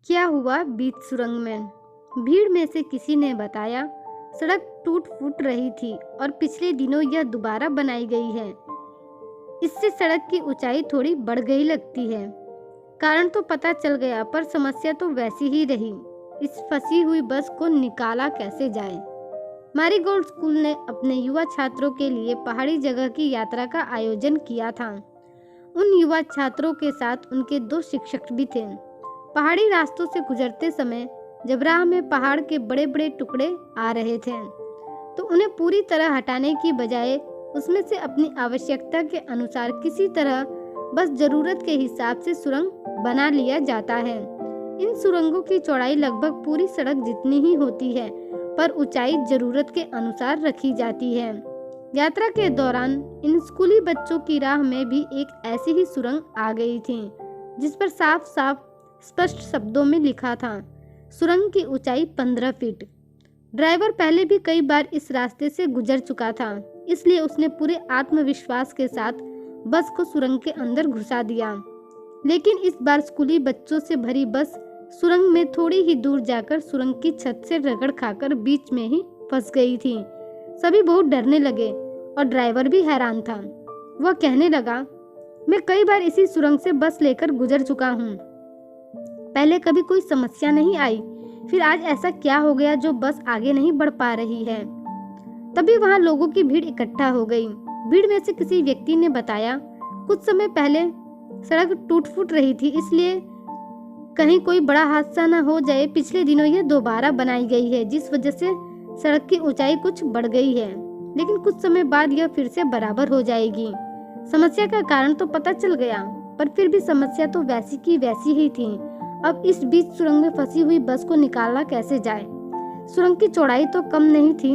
क्या हुआ बीच सुरंग में? भीड़ में से किसी ने बताया, सड़क टूट फूट रही थी और पिछले दिनों यह दोबारा बनाई गई है। इससे सड़क की ऊंचाई थोड़ी बढ़ गई लगती है। कारण तो पता चल गया, पर समस्या तो वैसी ही रही। इस फंसी हुई बस को निकाला कैसे जाए? मैरीगोल्ड स्कूल ने अपने युवा छात्रों के लिए पहाड़ी जगह की यात्रा का आयोजन किया था। उन युवा छात्रों के साथ उनके 2 शिक्षक भी थे। पहाड़ी रास्तों से गुजरते समय जब राह में पहाड़ के बड़े बड़े टुकड़े आ रहे थे, तो उन्हें पूरी तरह हटाने की बजाय उसमें से अपनी आवश्यकता के अनुसार किसी तरह बस जरूरत के हिसाब से सुरंग बना लिया जाता है। इन सुरंगों की चौड़ाई लगभग पूरी सड़क जितनी ही होती है, पर ऊंचाई जरूरत के अनुसार रखी जाती है। यात्रा के दौरान इन स्कूली बच्चों की राह में भी एक ऐसी ही सुरंग आ गई थी, जिस पर साफ साफ स्पष्ट शब्दों में लिखा था, सुरंग की ऊंचाई 15 फीट। ड्राइवर पहले भी कई बार इस रास्ते से गुजर चुका था, इसलिए उसने पूरे आत्मविश्वास के साथ बस को सुरंग के अंदर घुसा दिया। लेकिन इस बार स्कूली बच्चों से भरी बस सुरंग में थोड़ी ही दूर जाकर सुरंग की छत से रगड़ खाकर बीच में ही फंस गई थी। सभी बहुत डरने लगे और ड्राइवर भी हैरान था। वह कहने लगा, मैं कई बार इसी सुरंग से बस लेकर गुजर चुका हूँ। पहले कभी कोई समस्या नहीं आई, फिर आज ऐसा क्या हो गया जो बस आगे नहीं बढ़ पा रही है? तभी वहां लोगों की भीड़ इकट्ठा हो गई। भीड़ में से किसी व्यक्ति ने बताया, कुछ समय पहले सड़क टूट फूट रही थी, इसलिए कहीं कोई बड़ा हादसा न हो जाए, पिछले दिनों यह दोबारा बनाई गई है, जिस वजह से सड़क की ऊंचाई कुछ बढ़ गई है, लेकिन कुछ समय बाद यह फिर से बराबर हो जाएगी। समस्या का कारण तो पता चल गया, पर फिर भी समस्या तो वैसी की वैसी ही थी। अब इस बीच सुरंग में फंसी हुई बस को निकाला कैसे जाए? सुरंग की चौड़ाई तो कम नहीं थी।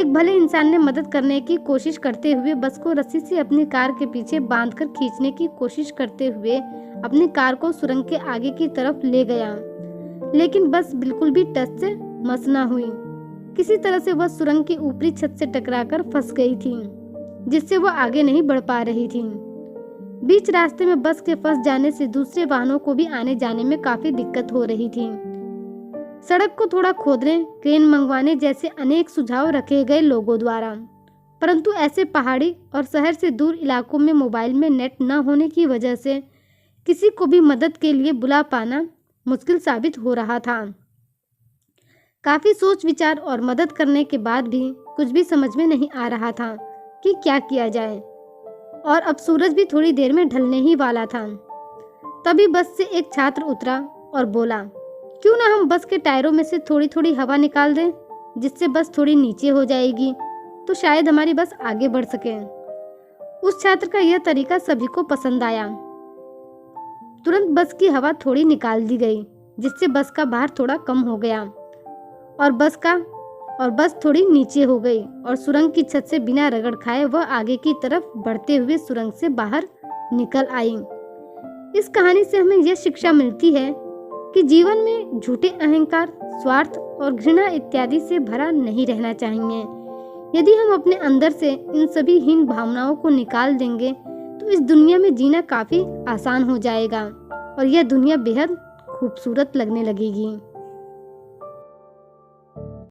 एक भले इंसान ने मदद करने की कोशिश करते हुए बस को रस्सी से अपनी कार के पीछे बांधकर खींचने की कोशिश करते हुए अपनी कार को सुरंग के आगे की तरफ ले गया, लेकिन बस बिल्कुल भी टच से मस न हुई। किसी तरह से वह सुरंग की ऊपरी छत से टकराकर फंस गई थी, जिससे वह आगे नहीं बढ़ पा रही थी। बीच रास्ते में बस के फंस जाने से दूसरे वाहनों को भी आने जाने में काफी दिक्कत हो रही थी। सड़क को थोड़ा खोदने, क्रेन मंगवाने जैसे अनेक सुझाव रखे गए लोगों द्वारा, परंतु ऐसे पहाड़ी और शहर से दूर इलाकों में मोबाइल में नेट न होने की वजह से किसी को भी मदद के लिए बुला पाना मुश्किल साबित हो रहा था। काफी सोच विचार और मदद करने के बाद भी कुछ भी समझ में नहीं आ रहा था कि क्या किया जाए, और अब सूरज भी थोड़ी देर में ढलने ही वाला था। तभी बस से एक छात्र उतरा और बोला, क्यों ना हम बस के टायरों में से थोड़ी थोड़ी हवा निकाल दें, जिससे बस थोड़ी नीचे हो जाएगी, तो शायद हमारी बस आगे बढ़ सके। उस छात्र का यह तरीका सभी को पसंद आया। तुरंत बस की हवा थोड़ी निकाल दी गई, जिससे बस का भार थोड़ा कम हो गया और बस थोड़ी नीचे हो गई और सुरंग की छत से बिना रगड़ खाए वह आगे की तरफ बढ़ते हुए सुरंग से बाहर निकल आई। इस कहानी से हमें यह शिक्षा मिलती है कि जीवन में झूठे अहंकार, स्वार्थ और घृणा इत्यादि से भरा नहीं रहना चाहिए। यदि हम अपने अंदर से इन सभी हीन भावनाओं को निकाल देंगे, तो इस दुनिया में जीना काफी आसान हो जाएगा और यह दुनिया बेहद खूबसूरत लगने लगेगी।